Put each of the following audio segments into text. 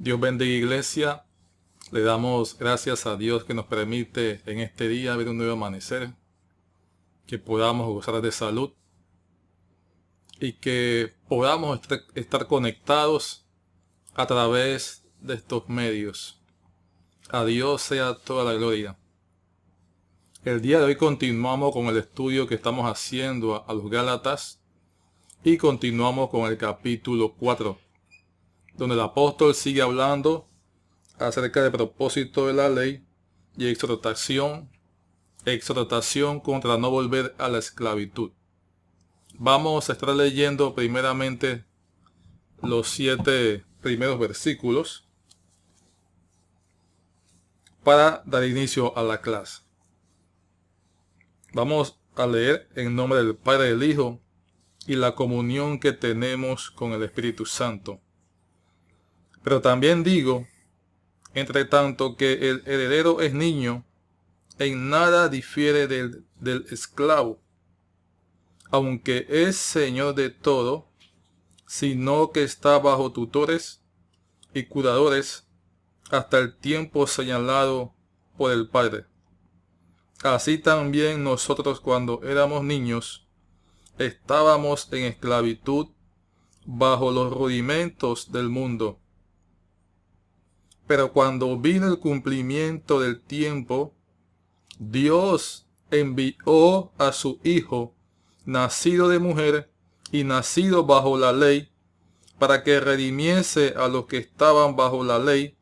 Dios bendiga, iglesia. Le damos gracias a Dios que nos permite en este día ver un nuevo amanecer, que podamos gozar de salud y que podamos estar conectados a través de estos medios. A Dios sea toda la gloria. El día de hoy continuamos con el estudio que estamos haciendo a los Gálatas y continuamos con el capítulo 4, donde el apóstol sigue hablando acerca del propósito de la ley y exhortación contra no volver a la esclavitud. Vamos a estar leyendo primeramente los 7 primeros versículos para dar inicio a la clase. Vamos a leer en nombre del Padre, del Hijo y la comunión que tenemos con el Espíritu Santo. Pero también digo, entre tanto que el heredero es niño, en nada difiere del esclavo, aunque es señor de todo, sino que está bajo tutores y cuidadores hasta el tiempo señalado por el Padre. Así también nosotros, cuando éramos niños, estábamos en esclavitud bajo los rudimentos del mundo. Pero cuando vino el cumplimiento del tiempo, Dios envió a su Hijo, nacido de mujer y nacido bajo la ley, para que redimiese a los que estaban bajo la ley,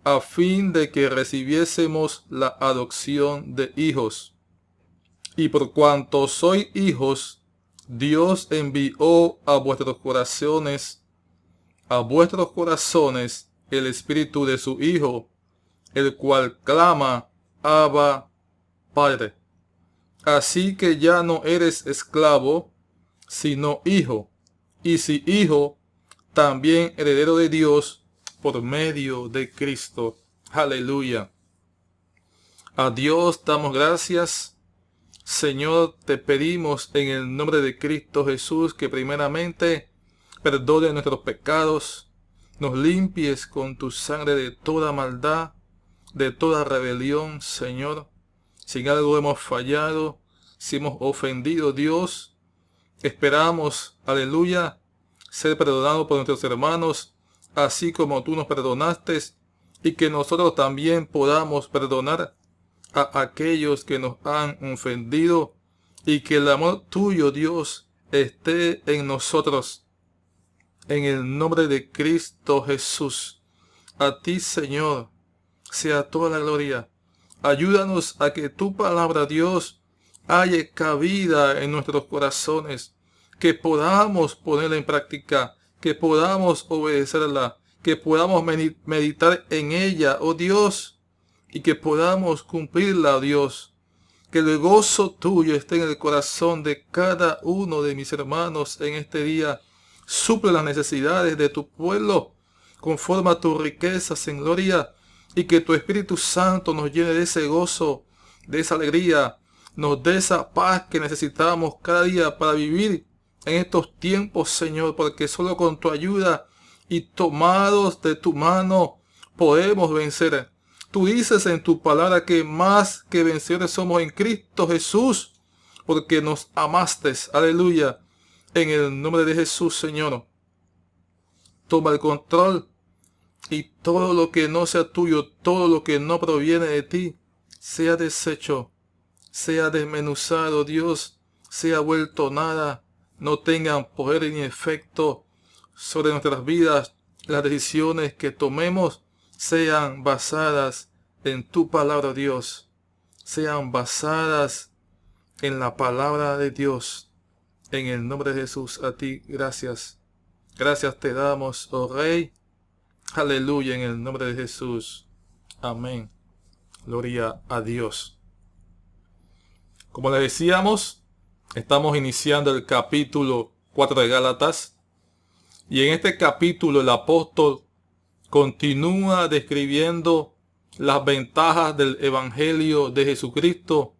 a fin de que recibiésemos la adopción de hijos. Y por cuanto sois hijos, Dios envió a vuestros corazones el espíritu de su Hijo, el cual clama, Abba, Padre. Así que ya no eres esclavo, sino hijo, y si hijo, también heredero de Dios por medio de Cristo. Aleluya. A Dios damos gracias. Señor, te pedimos en el nombre de Cristo Jesús que primeramente perdone nuestros pecados, nos limpies con tu sangre de toda maldad, de toda rebelión, Señor. Si en algo hemos fallado, si hemos ofendido, Dios, esperamos, aleluya, ser perdonados por nuestros hermanos, así como tú nos perdonaste, y que nosotros también podamos perdonar a aquellos que nos han ofendido, y que el amor tuyo, Dios, esté en nosotros. En el nombre de Cristo Jesús, a ti, Señor, sea toda la gloria. Ayúdanos a que tu palabra, Dios, haya cabida en nuestros corazones, que podamos ponerla en práctica, que podamos obedecerla, que podamos meditar en ella, oh Dios, y que podamos cumplirla, oh Dios. Que el gozo tuyo esté en el corazón de cada uno de mis hermanos en este día. Suple las necesidades de tu pueblo conforme a tus riquezas en gloria, y que tu Espíritu Santo nos llene de ese gozo, de esa alegría, nos dé esa paz que necesitamos cada día para vivir en estos tiempos, Señor, porque solo con tu ayuda y tomados de tu mano podemos vencer. Tú dices en tu palabra que más que vencedores somos en Cristo Jesús, porque nos amaste. Aleluya. En el nombre de Jesús, Señor, toma el control, y todo lo que no sea tuyo, todo lo que no proviene de ti, sea deshecho, sea desmenuzado, Dios, sea vuelto nada, no tengan poder ni efecto sobre nuestras vidas. Las decisiones que tomemos sean basadas en tu palabra, Dios, sean basadas en la palabra de Dios. En el nombre de Jesús, a ti gracias. Gracias te damos, oh Rey. Aleluya, en el nombre de Jesús. Amén. Gloria a Dios. Como les decíamos, estamos iniciando el capítulo 4 de Gálatas. Y en este capítulo el apóstol continúa describiendo las ventajas del Evangelio de Jesucristo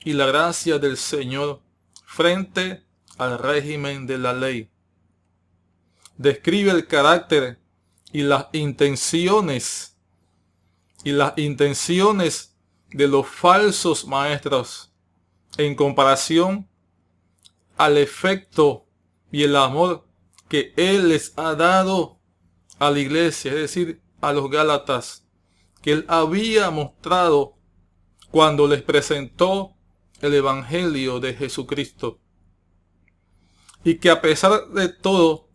y la gracia del Señor frente al régimen de la ley. Describe el carácter y las intenciones de los falsos maestros en comparación al efecto y el amor que Él les ha dado a la iglesia, es decir, a los Gálatas, que Él había mostrado cuando les presentó el Evangelio de Jesucristo. Y que a pesar de todo,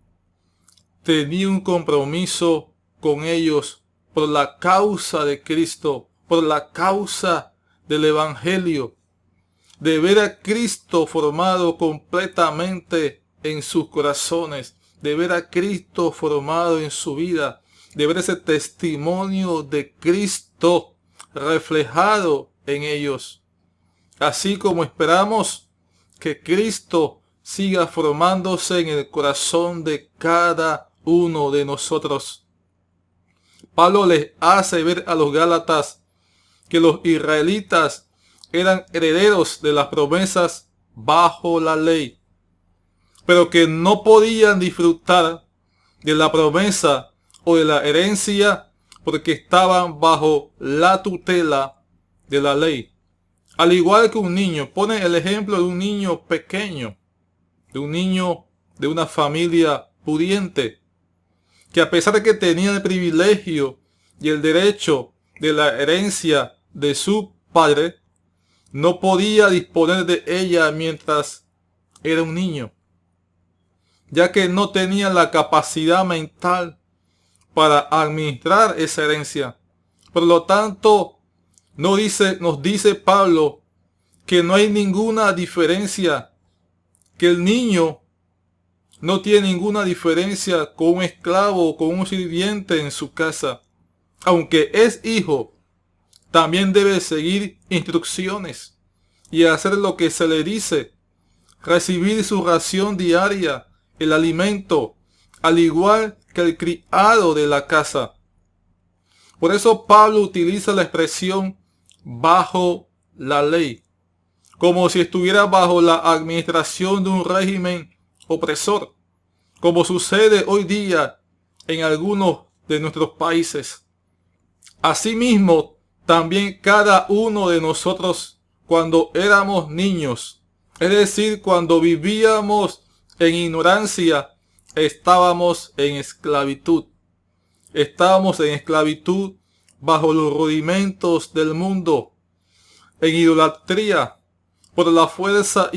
tenía un compromiso con ellos por la causa de Cristo, por la causa del Evangelio, de ver a Cristo formado completamente en sus corazones, de ver a Cristo formado en su vida, de ver ese testimonio de Cristo reflejado en ellos. Así como esperamos que Cristo siga formándose en el corazón de cada uno de nosotros. Pablo les hace ver a los Gálatas que los israelitas eran herederos de las promesas bajo la ley, pero que no podían disfrutar de la promesa o de la herencia porque estaban bajo la tutela de la ley. Al igual que un niño, pone el ejemplo de un niño pequeño, de un niño de una familia pudiente, que a pesar de que tenía el privilegio y el derecho de la herencia de su padre, no podía disponer de ella mientras era un niño, ya que no tenía la capacidad mental para administrar esa herencia. Por lo tanto, nos dice Pablo que no hay ninguna diferencia, que el niño no tiene ninguna diferencia con un esclavo o con un sirviente en su casa. Aunque es hijo, también debe seguir instrucciones y hacer lo que se le dice, recibir su ración diaria, el alimento, al igual que el criado de la casa. Por eso Pablo utiliza la expresión bajo la ley, como si estuviera bajo la administración de un régimen opresor, como sucede hoy día en algunos de nuestros países. Asimismo, también cada uno de nosotros, cuando éramos niños, es decir, cuando vivíamos en ignorancia, estábamos en esclavitud. Estábamos en esclavitud bajo los rudimentos del mundo, en idolatría, por la fuerza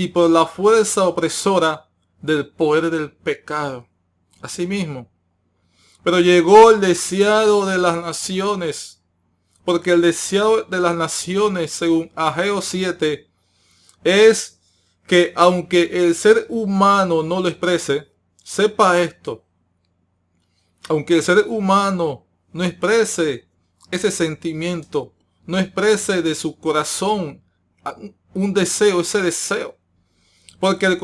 opresora del poder del pecado. Asimismo. Pero llegó el deseado de las naciones, porque el deseado de las naciones, según Ageo 7, es que aunque el ser humano no lo exprese, sepa esto, aunque el ser humano no exprese ese sentimiento, no exprese de su corazón un deseo, ese deseo, porque en el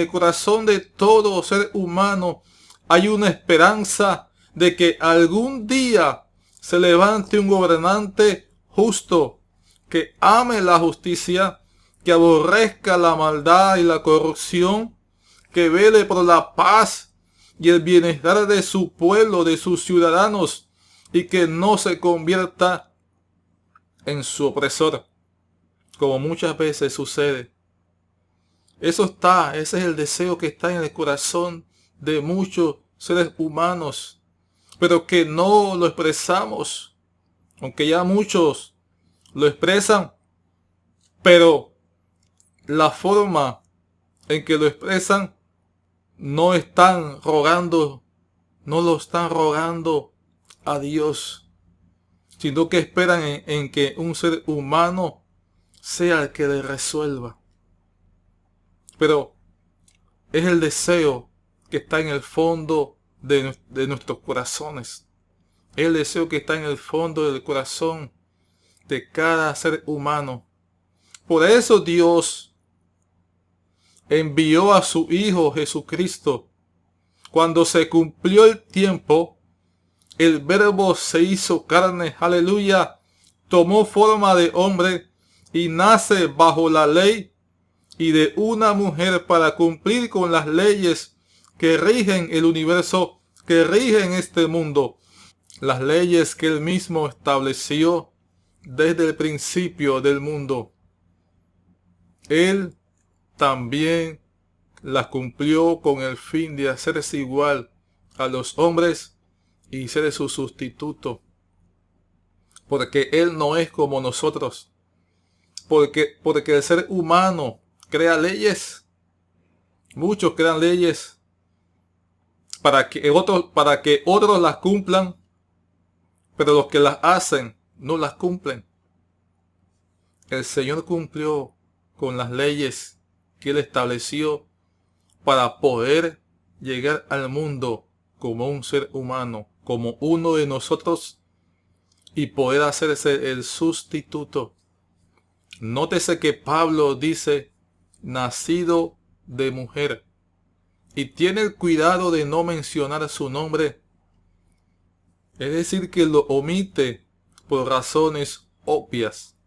corazón de todo ser humano hay una esperanza de que algún día se levante un gobernante justo, que ame la justicia, que aborrezca la maldad y la corrupción, que vele por la paz y el bienestar de su pueblo, de sus ciudadanos, y que no se convierta en su opresor, como muchas veces sucede. Ese es el deseo que está en el corazón de muchos seres humanos, pero que no lo expresamos, aunque ya muchos lo expresan, pero la forma en que lo expresan no lo están rogando a Dios, sino que esperan en que un ser humano sea el que le resuelva. Pero es el deseo que está en el fondo de nuestros corazones. Es el deseo que está en el fondo del corazón de cada ser humano. Por eso Dios envió a su Hijo Jesucristo. Cuando se cumplió el tiempo, el Verbo se hizo carne, aleluya, tomó forma de hombre y nace bajo la ley y de una mujer para cumplir con las leyes que rigen el universo que rigen este mundo, las leyes que Él mismo estableció desde el principio del mundo. Él también las cumplió con el fin de hacerse igual a los hombres y ser su sustituto. Porque Él no es como nosotros. Porque el ser humano crea leyes. Muchos crean leyes para que otros las cumplan, pero los que las hacen no las cumplen. El Señor cumplió con las leyes que Él estableció para poder llegar al mundo como un ser humano, como uno de nosotros, y poder hacerse el sustituto. Nótese que Pablo dice, nacido de mujer, y tiene el cuidado de no mencionar su nombre. Es decir, que lo omite por razones obvias,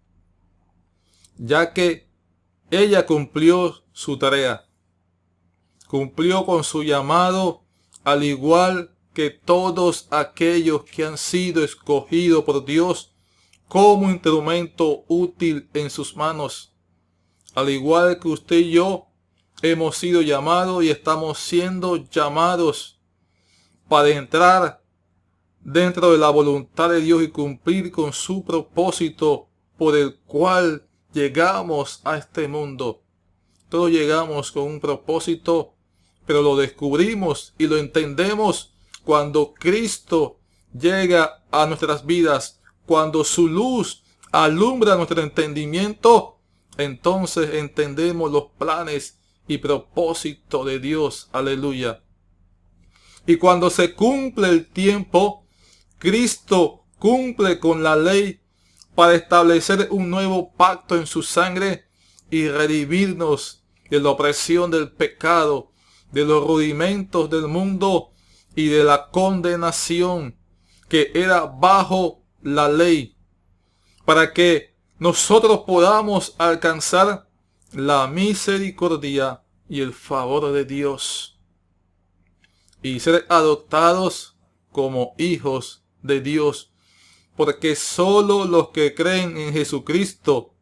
ya que ella cumplió su tarea, cumplió con su llamado, al igual que todos aquellos que han sido escogidos por Dios como instrumento útil en sus manos. Al igual que usted y yo hemos sido llamados y estamos siendo llamados para entrar dentro de la voluntad de Dios y cumplir con su propósito por el cual llegamos a este mundo. Todos llegamos con un propósito, pero lo descubrimos y lo entendemos cuando Cristo llega a nuestras vidas, cuando su luz alumbra nuestro entendimiento. Entonces entendemos los planes y propósitos de Dios. Aleluya. Y cuando se cumple el tiempo, Cristo cumple con la ley para establecer un nuevo pacto en su sangre y redimirnos de la opresión del pecado, de los rudimentos del mundo y de la condenación que era bajo la ley, para que nosotros podamos alcanzar la misericordia y el favor de Dios y ser adoptados como hijos de Dios, porque solo los que creen en Jesucristo,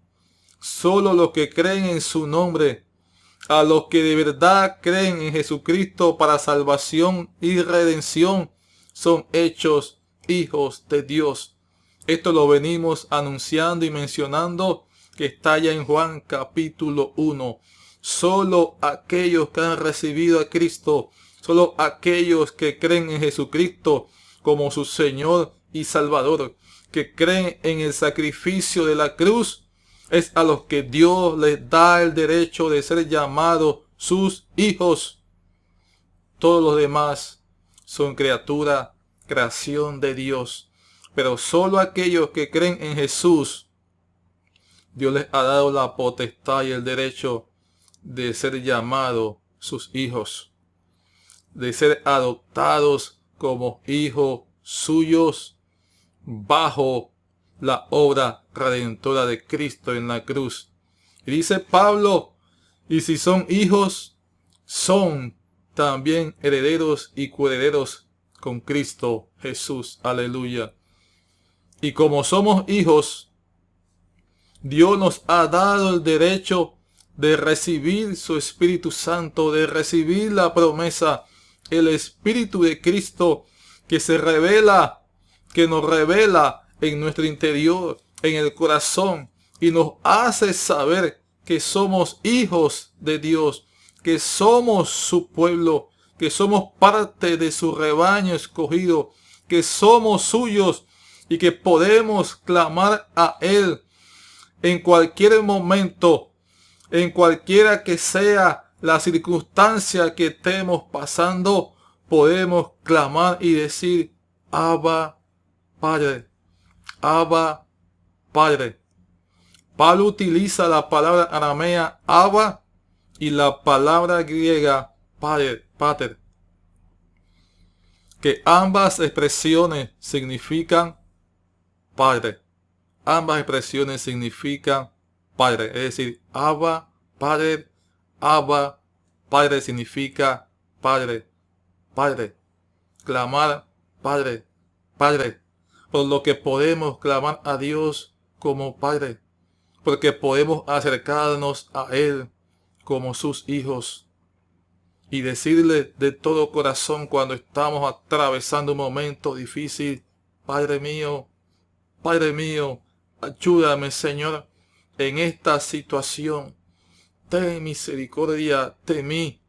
solo los que creen en su nombre, a los que de verdad creen en Jesucristo para salvación y redención, son hechos hijos de Dios. Esto lo venimos anunciando y mencionando, que está ya en Juan capítulo 1. Solo aquellos que han recibido a Cristo, solo aquellos que creen en Jesucristo como su Señor y Salvador, que creen en el sacrificio de la cruz, es a los que Dios les da el derecho de ser llamados sus hijos. Todos los demás son creación de Dios. Pero solo aquellos que creen en Jesús, Dios les ha dado la potestad y el derecho de ser llamados sus hijos, de ser adoptados como hijos suyos bajo la obra redentora de Cristo en la cruz. Y dice Pablo, y si son hijos, son también herederos y coherederos con Cristo Jesús. Aleluya. Y como somos hijos, Dios nos ha dado el derecho de recibir su Espíritu Santo, de recibir la promesa, el Espíritu de Cristo que se revela, que nos revela en nuestro interior, en el corazón, y nos hace saber que somos hijos de Dios, que somos su pueblo, que somos parte de su rebaño escogido, que somos suyos y que podemos clamar a Él en cualquier momento, en cualquiera que sea la circunstancia que estemos pasando. Podemos clamar y decir, Abba, Padre, Abba, Padre. Pablo utiliza la palabra aramea Abba y la palabra griega Pater, que ambas expresiones significan Padre. Ambas expresiones significan Padre. Es decir, Abba, Padre, Abba, Padre significa Padre, Padre. clamar, Padre, Padre, por lo que podemos clamar a Dios como Padre, porque podemos acercarnos a Él como sus hijos y decirle de todo corazón cuando estamos atravesando un momento difícil, Padre mío, ayúdame, Señor, en esta situación. Ten misericordia de mí.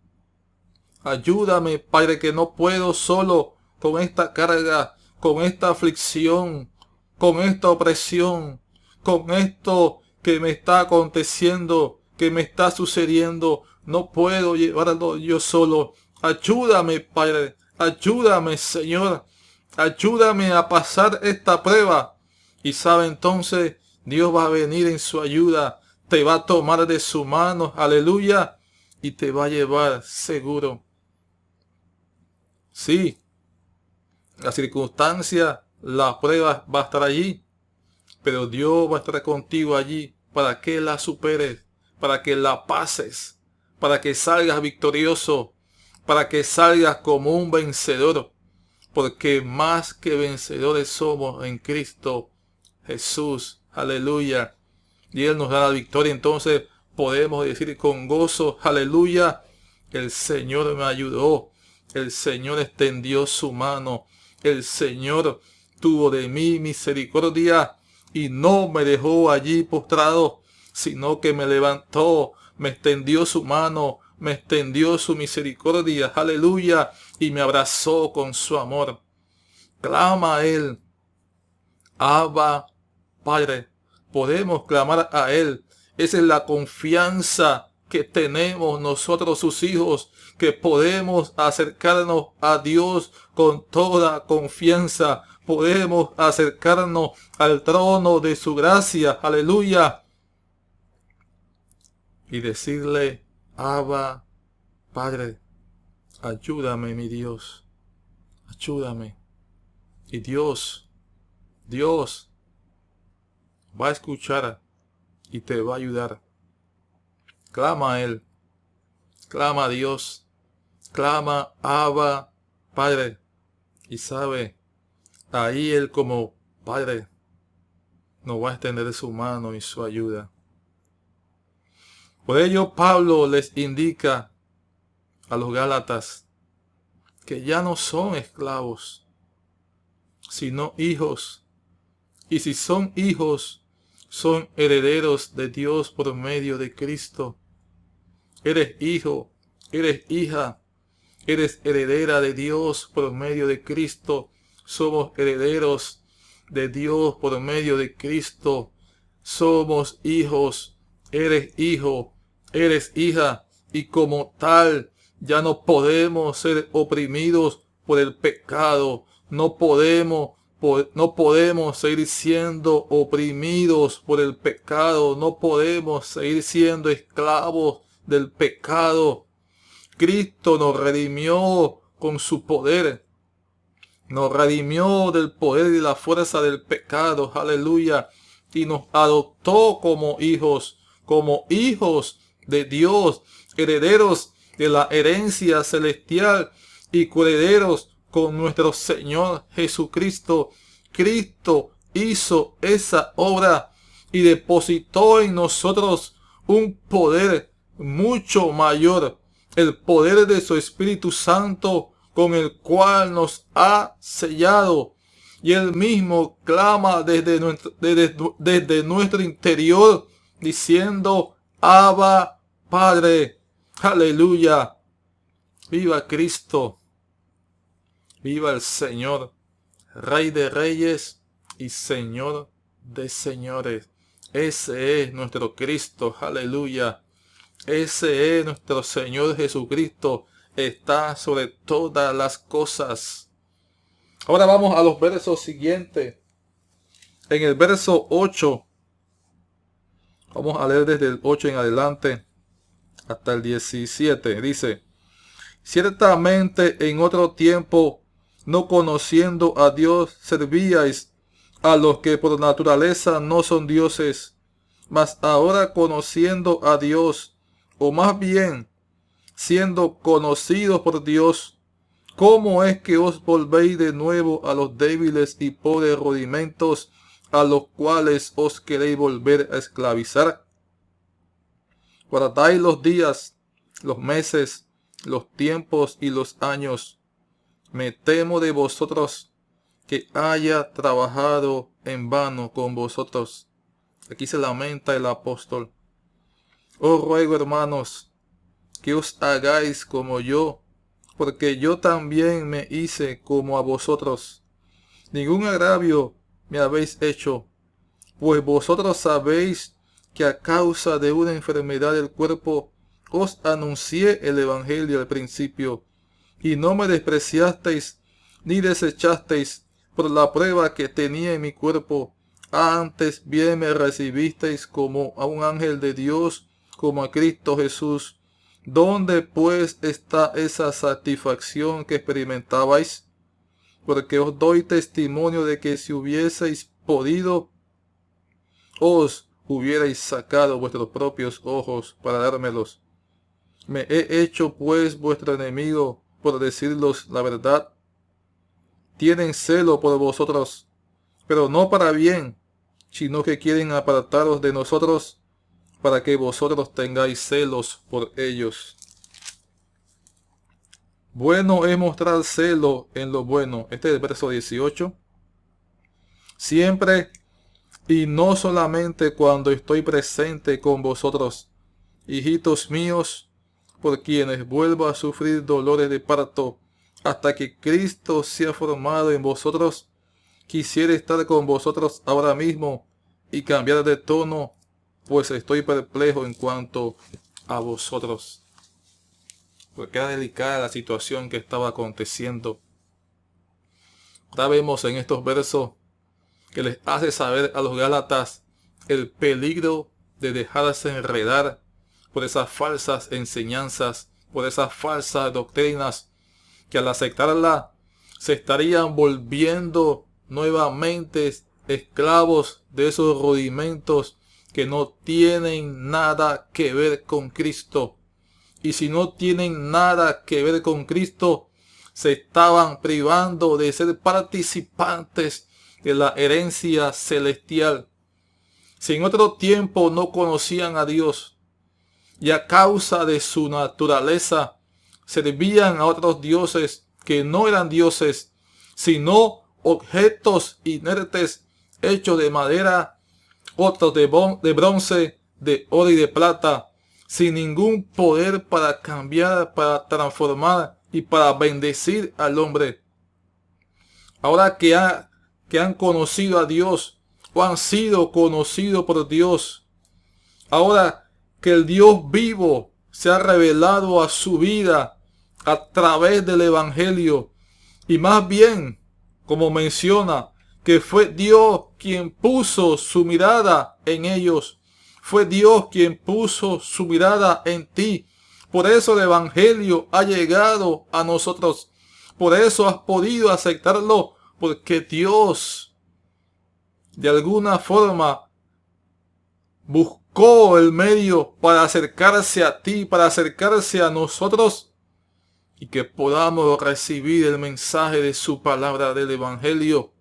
Ayúdame, Padre, que no puedo solo con esta carga, con esta aflicción, con esta opresión, con esto que me está aconteciendo, que me está sucediendo. No puedo llevarlo yo solo. Ayúdame, Padre. Ayúdame, Señor. Ayúdame a pasar esta prueba. Y sabe entonces, Dios va a venir en su ayuda. Te va a tomar de su mano. Aleluya. Y te va a llevar seguro. Sí. La circunstancia, la prueba va a estar allí. Pero Dios va a estar contigo allí para que la superes, para que la pases, para que salgas victorioso, para que salgas como un vencedor, porque más que vencedores somos en Cristo Jesús. Aleluya. Y Él nos da la victoria. Entonces podemos decir con gozo, aleluya, el Señor me ayudó, el Señor extendió su mano, el Señor tuvo de mí misericordia y no me dejó allí postrado, sino que me levantó, me extendió su mano, me extendió su misericordia, aleluya, y me abrazó con su amor. Clama a Él, Abba, Padre. Podemos clamar a Él. Esa es la confianza que tenemos nosotros sus hijos, que podemos acercarnos a Dios con toda confianza. Podemos acercarnos al trono de su gracia, aleluya, y decirle, Abba, Padre, ayúdame, mi Dios, ayúdame. Y Dios va a escuchar y te va a ayudar. Clama a Él, clama a Dios, clama, Abba, Padre, y sabe, ahí Él como Padre nos va a extender su mano y su ayuda. Por ello Pablo les indica a los Gálatas que ya no son esclavos, sino hijos. Y si son hijos, son herederos de Dios por medio de Cristo. Eres hijo, eres hija, eres heredera de Dios por medio de Cristo. Somos herederos de Dios por medio de Cristo. Somos hijos, eres hijo, eres hija, y como tal ya no podemos ser oprimidos por el pecado. No podemos seguir siendo oprimidos por el pecado. No podemos seguir siendo esclavos del pecado. Cristo nos redimió con su poder. Nos redimió del poder y la fuerza del pecado. Aleluya. Y nos adoptó como hijos de Dios, herederos de la herencia celestial y coherederos con nuestro Señor Jesucristo. Cristo hizo esa obra y depositó en nosotros un poder mucho mayor, el poder de su Espíritu Santo, con el cual nos ha sellado. Y Él mismo clama desde nuestro interior, diciendo, Abba, Padre. Aleluya. Viva Cristo. Viva el Señor, Rey de Reyes y Señor de Señores. Ese es nuestro Cristo. Aleluya. Ese es nuestro Señor Jesucristo. Está sobre todas las cosas. Ahora vamos a los versos siguientes. En el verso 8. Vamos a leer desde el 8 en adelante hasta el 17. Dice, ciertamente en otro tiempo, no conociendo a Dios, servíais a los que por naturaleza no son dioses. Mas ahora conociendo a Dios, o más bien, siendo conocidos por Dios, ¿Cómo es que os volvéis de nuevo a los débiles y pobres rudimentos a los cuales os queréis volver a esclavizar? Guardáis los días, los meses, los tiempos y los años. Me temo de vosotros que haya trabajado en vano con vosotros. Aquí se lamenta el apóstol. Os ruego, hermanos, que os hagáis como yo, porque yo también me hice como a vosotros. Ningún agravio me habéis hecho, pues vosotros sabéis que a causa de una enfermedad del cuerpo os anuncié el evangelio al principio, y no me despreciasteis ni desechasteis por la prueba que tenía en mi cuerpo. Antes bien me recibisteis como a un ángel de Dios, como a Cristo Jesús. ¿Dónde pues está esa satisfacción que experimentabais? Porque os doy testimonio de que si hubieseis podido, os hubierais sacado vuestros propios ojos para dármelos. Me he hecho pues vuestro enemigo por decirlos la verdad. Tienen celo por vosotros, pero no para bien, sino que quieren apartaros de nosotros, para que vosotros tengáis celos por ellos. Bueno es mostrar celo en lo bueno. Este es el verso 18. Siempre y no solamente cuando estoy presente con vosotros, hijitos míos, por quienes vuelvo a sufrir dolores de parto, hasta que Cristo sea formado en vosotros. Quisiera estar con vosotros ahora mismo y cambiar de tono, pues estoy perplejo en cuanto a vosotros. Porque era delicada la situación que estaba aconteciendo. Ahora vemos en estos versos que les hace saber a los Gálatas el peligro de dejarse enredar por esas falsas enseñanzas, por esas falsas doctrinas, que al aceptarla se estarían volviendo nuevamente esclavos de esos rudimentos que no tienen nada que ver con Cristo. Y si no tienen nada que ver con Cristo, se estaban privando de ser participantes de la herencia celestial. Si en otro tiempo no conocían a Dios y a causa de su naturaleza servían a otros dioses que no eran dioses, sino objetos inertes hechos de madera, otros de bronce, de oro y de plata, sin ningún poder para cambiar, para transformar y para bendecir al hombre. Ahora que han conocido a Dios o han sido conocidos por Dios, ahora que el Dios vivo se ha revelado a su vida a través del Evangelio, y más bien, como menciona, que fue Dios quien puso su mirada en ellos. Fue Dios quien puso su mirada en ti. Por eso el Evangelio ha llegado a nosotros. Por eso has podido aceptarlo, porque Dios de alguna forma buscó el medio para acercarse a ti, para acercarse a nosotros, y que podamos recibir el mensaje de su palabra del Evangelio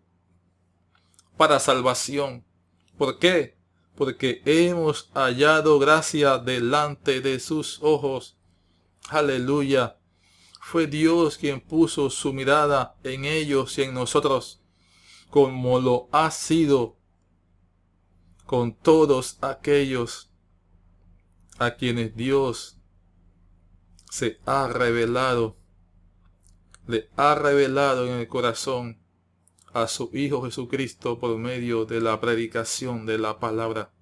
para salvación. ¿Por qué? Porque hemos hallado gracia delante de sus ojos. Aleluya. Fue Dios quien puso su mirada en ellos y en nosotros, como lo ha sido con todos aquellos a quienes Dios se ha revelado, le ha revelado en el corazón a su Hijo Jesucristo por medio de la predicación de la palabra.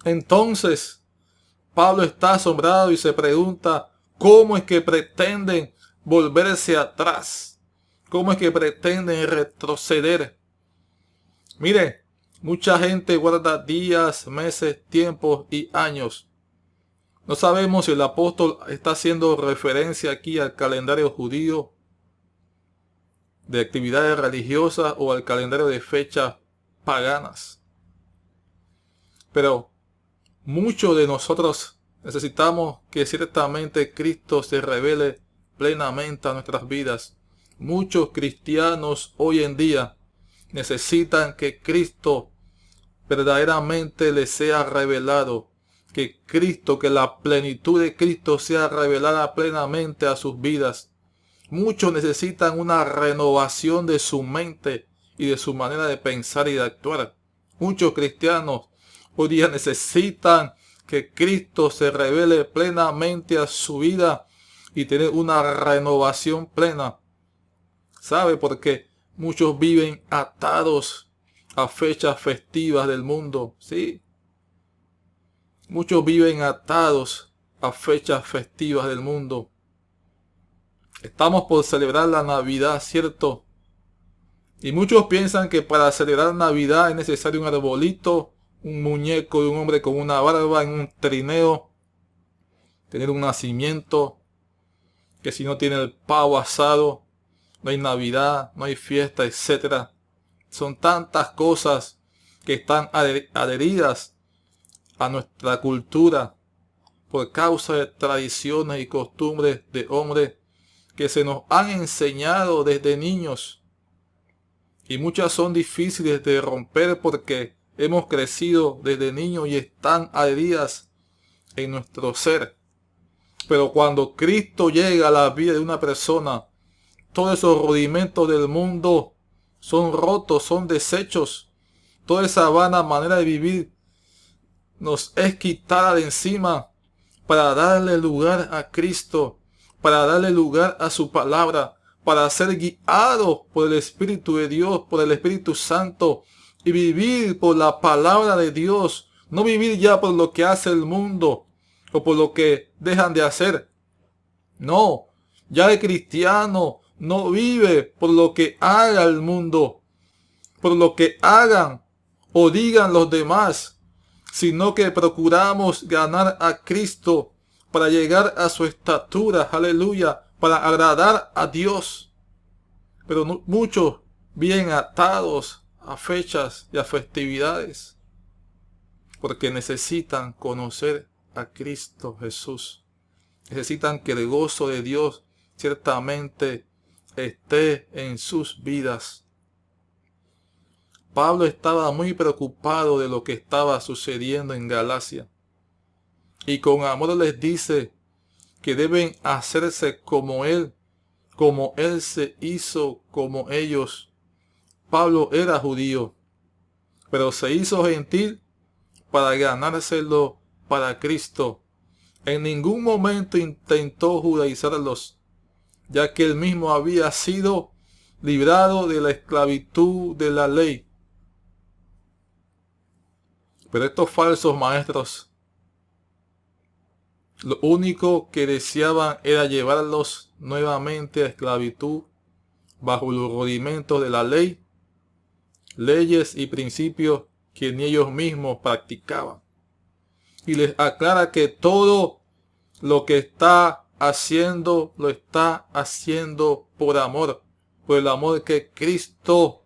Entonces, Pablo está asombrado y se pregunta, ¿cómo es que pretenden volverse atrás? ¿Cómo es que pretenden retroceder? Mire, mucha gente guarda días, meses, tiempos y años. No sabemos si el apóstol está haciendo referencia aquí al calendario judío de actividades religiosas o al calendario de fechas paganas. Pero muchos de nosotros necesitamos que ciertamente Cristo se revele plenamente a nuestras vidas. Muchos cristianos hoy en día necesitan que Cristo verdaderamente les sea revelado. Que Cristo, que la plenitud de Cristo sea revelada plenamente a sus vidas. Muchos necesitan una renovación de su mente y de su manera de pensar y de actuar. Muchos cristianos hoy día necesitan que Cristo se revele plenamente a su vida y tener una renovación plena. ¿Sabe? Porque muchos viven atados a fechas festivas del mundo. ¿Sí? Muchos viven atados a fechas festivas del mundo. Estamos por celebrar la Navidad, ¿cierto? Y muchos piensan que para celebrar Navidad es necesario un arbolito, un muñeco de un hombre con una barba en un trineo, tener un nacimiento, que si no tiene el pavo asado, no hay Navidad, no hay fiesta, etc. Son tantas cosas que están adheridas a nuestra cultura por causa de tradiciones y costumbres de hombres que se nos han enseñado desde niños. Y muchas son difíciles de romper porque hemos crecido desde niños y están adheridas en nuestro ser. Pero cuando Cristo llega a la vida de una persona, todos esos rudimentos del mundo son rotos, son desechos. Toda esa vana manera de vivir nos es quitada de encima para darle lugar a Cristo, para darle lugar a su palabra, para ser guiados por el Espíritu de Dios, por el Espíritu Santo, y vivir por la palabra de Dios, no vivir ya por lo que hace el mundo o por lo que dejan de hacer. No, ya el cristiano no vive por lo que haga el mundo, por lo que hagan o digan los demás, sino que procuramos ganar a Cristo para llegar a su estatura, aleluya, para agradar a Dios. Pero muchos vienen atados a fechas y a festividades porque necesitan conocer a Cristo Jesús. Necesitan que el gozo de Dios ciertamente esté en sus vidas. Pablo estaba muy preocupado de lo que estaba sucediendo en Galacia. Y con amor les dice que deben hacerse como Él se hizo como ellos. Pablo era judío, pero se hizo gentil para ganárselo para Cristo. En ningún momento intentó judaizarlos, ya que él mismo había sido librado de la esclavitud de la ley. Pero estos falsos maestros, lo único que deseaban era llevarlos nuevamente a esclavitud bajo los rudimentos de la ley, leyes y principios que ni ellos mismos practicaban. Y les aclara que todo lo que está haciendo, lo está haciendo por amor, por el amor que Cristo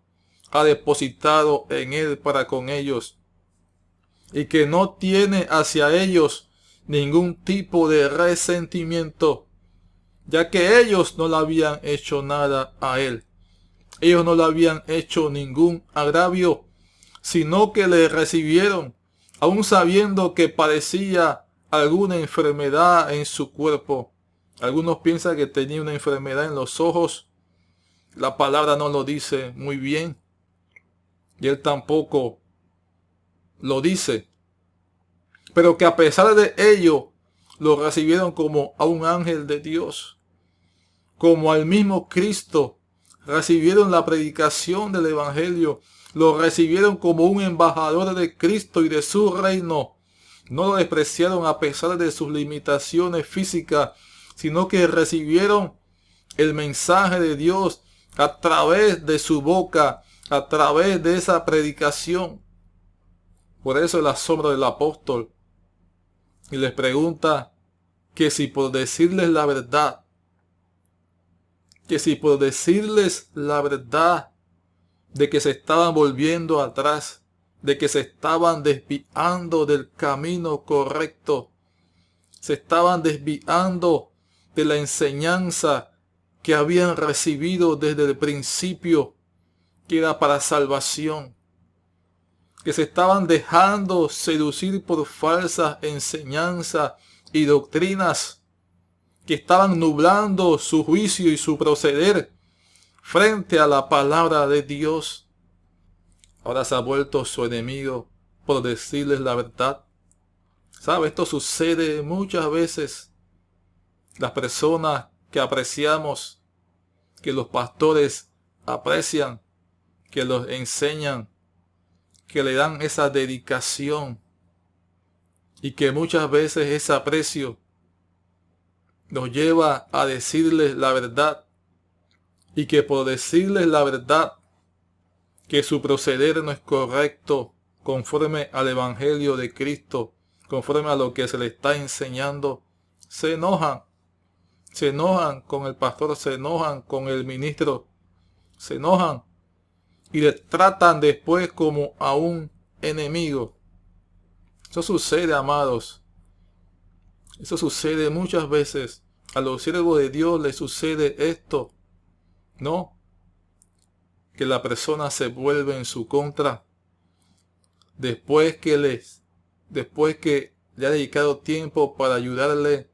ha depositado en él para con ellos. Y que no tiene hacia ellos ningún tipo de resentimiento, ya que ellos no le habían hecho nada a él. Ellos no le habían hecho ningún agravio, sino que le recibieron, aun sabiendo que padecía alguna enfermedad en su cuerpo. Algunos piensan que tenía una enfermedad en los ojos. La palabra no lo dice muy bien, y él tampoco lo dice. Pero que a pesar de ello, lo recibieron como a un ángel de Dios, como al mismo Cristo. Recibieron la predicación del Evangelio, lo recibieron como un embajador de Cristo y de su reino. No lo despreciaron a pesar de sus limitaciones físicas, sino que recibieron el mensaje de Dios a través de su boca, a través de esa predicación. Por eso el asombro del apóstol. Y les pregunta que si por decirles la verdad, de que se estaban volviendo atrás, de que se estaban desviando del camino correcto, se estaban desviando de la enseñanza que habían recibido desde el principio, que era para salvación, que se estaban dejando seducir por falsas enseñanzas y doctrinas, que estaban nublando su juicio y su proceder frente a la palabra de Dios. Ahora se ha vuelto su enemigo por decirles la verdad. ¿Sabe? Esto sucede muchas veces. Las personas que apreciamos, que los pastores aprecian, que los enseñan, que le dan esa dedicación y que muchas veces ese aprecio nos lleva a decirles la verdad, y que por decirles la verdad, que su proceder no es correcto conforme al Evangelio de Cristo, conforme a lo que se le está enseñando, se enojan con el pastor, se enojan con el ministro, se enojan y le tratan después como a un enemigo. Eso sucede, amados. Eso sucede muchas veces. A los siervos de Dios les sucede esto, ¿no? Que la persona se vuelve en su contra después que le ha dedicado tiempo para ayudarle,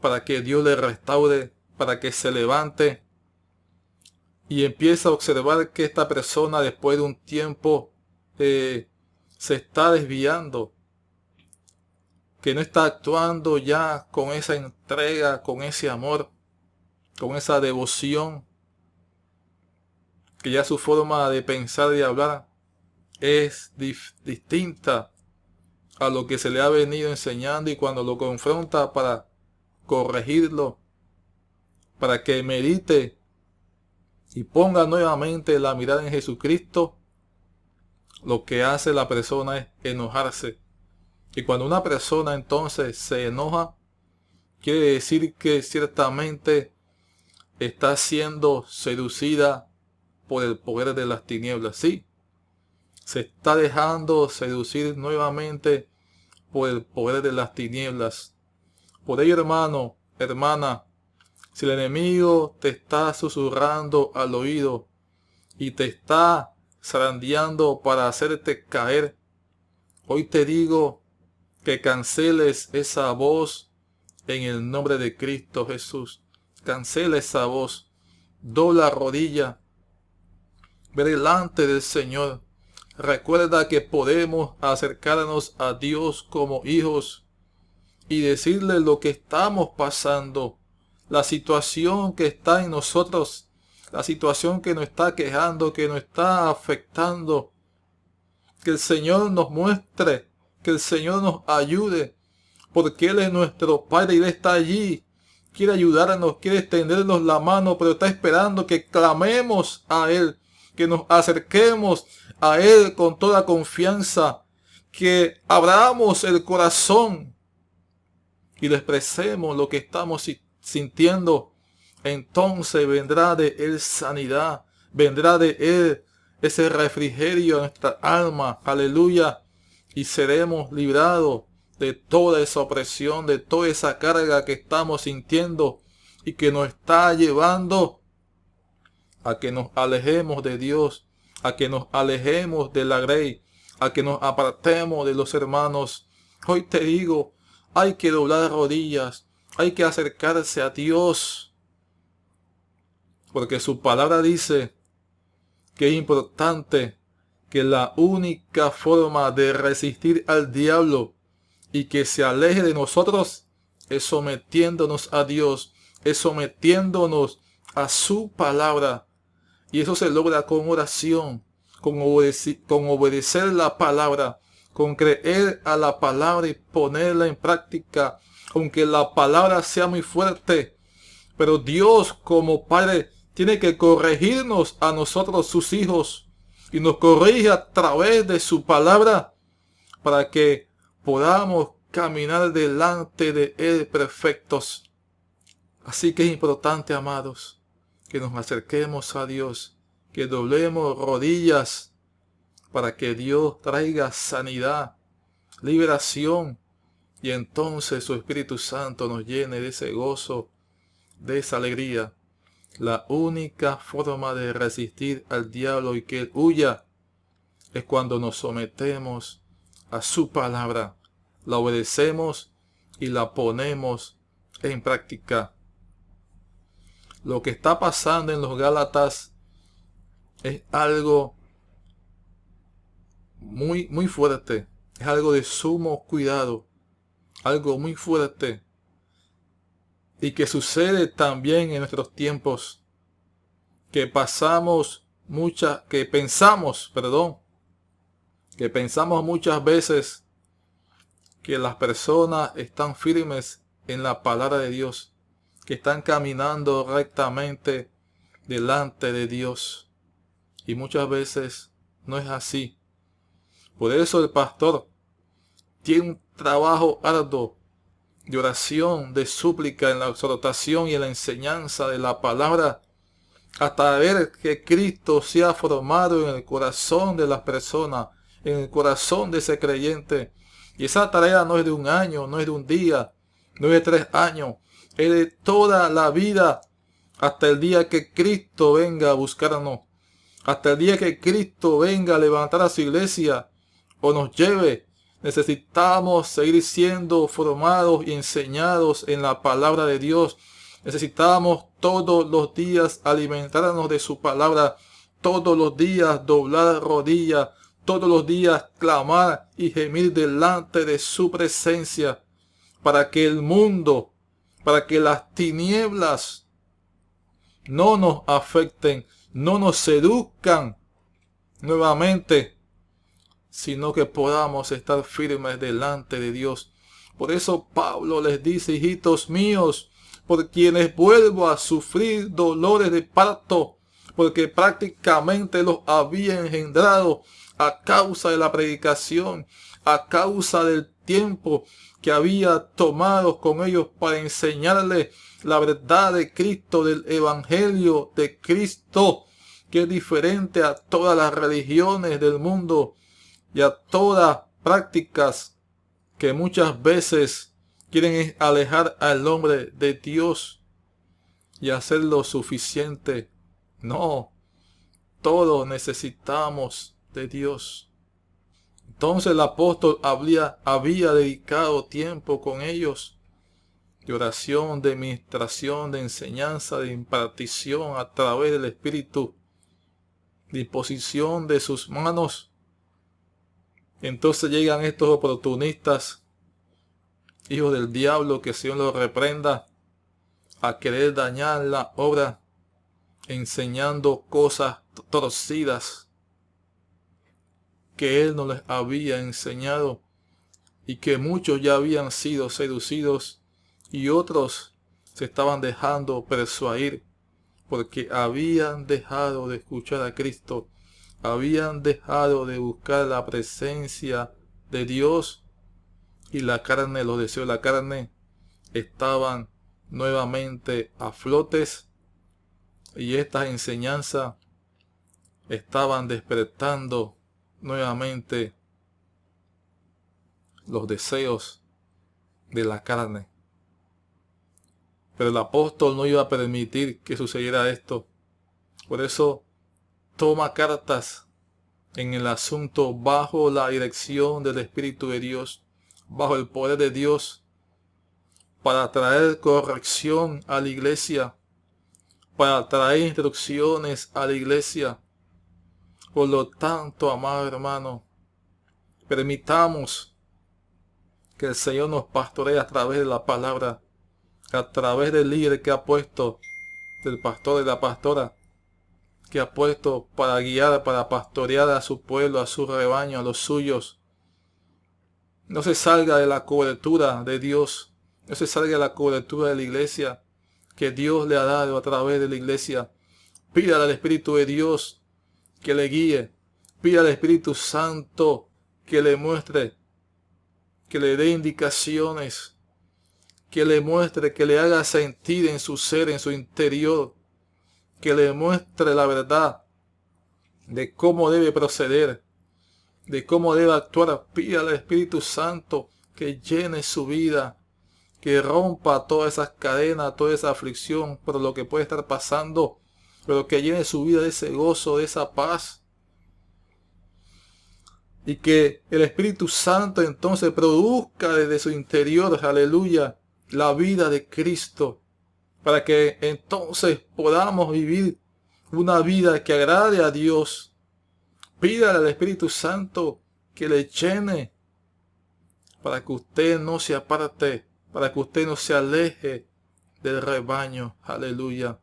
para que Dios le restaure, para que se levante, y empieza a observar que esta persona después de un tiempo se está desviando, que no está actuando ya con esa entrega, con ese amor, con esa devoción, que ya su forma de pensar y hablar es distinta a lo que se le ha venido enseñando, y cuando lo confronta para corregirlo, para que medite y ponga nuevamente la mirada en Jesucristo, lo que hace la persona es enojarse. Y cuando una persona entonces se enoja, quiere decir que ciertamente está siendo seducida por el poder de las tinieblas. Sí, se está dejando seducir nuevamente por el poder de las tinieblas. Por ello, hermano, hermana, si el enemigo te está susurrando al oído y te está zarandeando para hacerte caer, hoy te digo que canceles esa voz en el nombre de Cristo Jesús. Cancela esa voz. Dobla rodilla. Ve delante del Señor. Recuerda que podemos acercarnos a Dios como hijos y decirle lo que estamos pasando, la situación que está en nosotros, la situación que nos está quejando, que nos está afectando. Que el Señor nos muestre, que el Señor nos ayude, porque Él es nuestro Padre y Él está allí. Quiere ayudarnos, quiere extendernos la mano, pero está esperando que clamemos a Él, que nos acerquemos a Él con toda confianza, que abramos el corazón y le expresemos lo que estamos sintiendo. Entonces vendrá de Él sanidad, vendrá de Él ese refrigerio a nuestra alma, aleluya, y seremos librados de toda esa opresión, de toda esa carga que estamos sintiendo y que nos está llevando a que nos alejemos de Dios, a que nos alejemos de la grey, a que nos apartemos de los hermanos. Hoy te digo, hay que doblar rodillas, hay que acercarse a Dios, porque su palabra dice que es importante, que la única forma de resistir al diablo y que se aleje de nosotros es sometiéndonos a Dios, es sometiéndonos a su palabra. Y eso se logra con oración, con obedecer la palabra, con creer a la palabra y ponerla en práctica, aunque la palabra sea muy fuerte. Pero Dios como Padre tiene que corregirnos a nosotros, sus hijos, y nos corrige a través de su palabra para que podamos caminar delante de Él perfectos. Así que es importante, amados, que nos acerquemos a Dios, que doblemos rodillas para que Dios traiga sanidad, liberación, y entonces su Espíritu Santo nos llene de ese gozo, de esa alegría. La única forma de resistir al diablo y que él huya es cuando nos sometemos a su palabra, la obedecemos y la ponemos en práctica. Lo que está pasando en los Gálatas es algo muy fuerte, es algo de sumo cuidado, algo muy fuerte, y que sucede también en nuestros tiempos, que pensamos muchas veces que las personas están firmes en la palabra de Dios, que están caminando rectamente delante de Dios, y muchas veces no es así. Por eso el pastor tiene un trabajo arduo de oración, de súplica en la exhortación y en la enseñanza de la palabra, hasta ver que Cristo se ha formado en el corazón de las personas, en el corazón de ese creyente. Y esa tarea no es de un año, no es de un día, no es de 3 años, es de toda la vida, hasta el día que Cristo venga a buscarnos, hasta el día que Cristo venga a levantar a su iglesia o nos lleve. Necesitamos seguir siendo formados y enseñados en la palabra de Dios. Necesitamos todos los días alimentarnos de su palabra, todos los días doblar rodillas, todos los días clamar y gemir delante de su presencia, para que el mundo, para que las tinieblas no nos afecten, no nos seduzcan nuevamente, sino que podamos estar firmes delante de Dios. Por eso Pablo les dice: hijitos míos, por quienes vuelvo a sufrir dolores de parto, porque prácticamente los había engendrado a causa de la predicación, a causa del tiempo que había tomado con ellos para enseñarles la verdad de Cristo, del evangelio de Cristo, que es diferente a todas las religiones del mundo y a todas prácticas que muchas veces quieren alejar al hombre de Dios y hacerlo suficiente. No, todos necesitamos de Dios. Entonces el apóstol había dedicado tiempo con ellos, de oración, de ministración, de enseñanza, de impartición a través del Espíritu, disposición de sus manos. Entonces llegan estos oportunistas, hijos del diablo, que el Señor los reprenda, a querer dañar la obra, enseñando cosas torcidas que Él no les había enseñado, y que muchos ya habían sido seducidos y otros se estaban dejando persuadir, porque habían dejado de escuchar a Cristo, habían dejado de buscar la presencia de Dios, y la carne, los deseos de la carne estaban nuevamente a flotes, y estas enseñanzas estaban despertando nuevamente los deseos de la carne. Pero el apóstol no iba a permitir que sucediera esto. Por eso toma cartas en el asunto bajo la dirección del Espíritu de Dios, bajo el poder de Dios, para traer corrección a la iglesia, para traer instrucciones a la iglesia. Por lo tanto, amado hermano, permitamos que el Señor nos pastoree a través de la palabra, a través del líder que ha puesto, del pastor y la pastora, que ha puesto para guiar, para pastorear a su pueblo, a su rebaño, a los suyos. No se salga de la cobertura de Dios, no se salga de la cobertura de la iglesia que Dios le ha dado a través de la iglesia. Pida al Espíritu de Dios que le guíe, pida al Espíritu Santo que le muestre, que le dé indicaciones, que le muestre, que le haga sentir en su ser, en su interior, que le muestre la verdad de cómo debe proceder, de cómo debe actuar. Pida al Espíritu Santo que llene su vida, que rompa todas esas cadenas, toda esa aflicción por lo que puede estar pasando, pero que llene su vida de ese gozo, de esa paz. Y que el Espíritu Santo entonces produzca desde su interior, aleluya, la vida de Cristo, para que entonces podamos vivir una vida que agrade a Dios. Pídale al Espíritu Santo que le llene, para que usted no se aparte, para que usted no se aleje del rebaño, aleluya.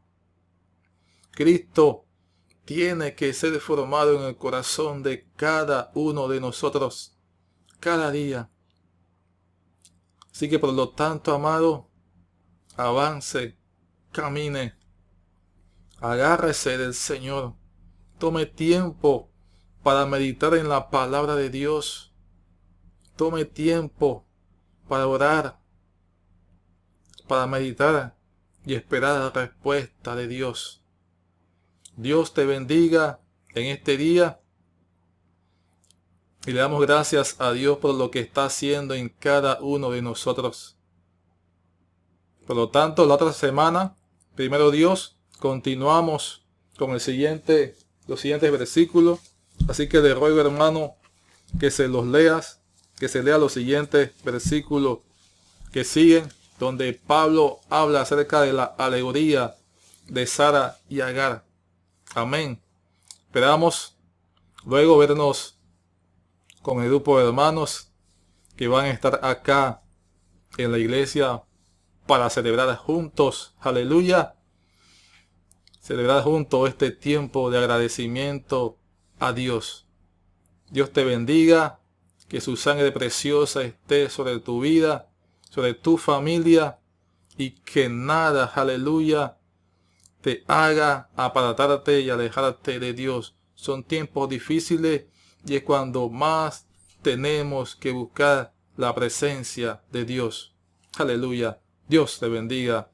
Cristo tiene que ser formado en el corazón de cada uno de nosotros, cada día. Así que por lo tanto, amado, avance, camine, agárrese del Señor, tome tiempo para meditar en la palabra de Dios, tome tiempo para orar, para meditar y esperar la respuesta de Dios. Dios te bendiga en este día y le damos gracias a Dios por lo que está haciendo en cada uno de nosotros. Por lo tanto, la otra semana, primero Dios, continuamos con los siguientes versículos. Así que le ruego, hermano, que se los leas, que se lea los siguientes versículos que siguen, donde Pablo habla acerca de la alegoría de Sara y Agar. Amén. Esperamos luego vernos con el grupo de hermanos que van a estar acá en la iglesia para celebrar juntos, aleluya, celebrar juntos este tiempo de agradecimiento a Dios. Dios te bendiga, que su sangre preciosa esté sobre tu vida, sobre tu familia, y que nada, aleluya, te haga apartarte y alejarte de Dios. Son tiempos difíciles y es cuando más tenemos que buscar la presencia de Dios. Aleluya. Dios te bendiga.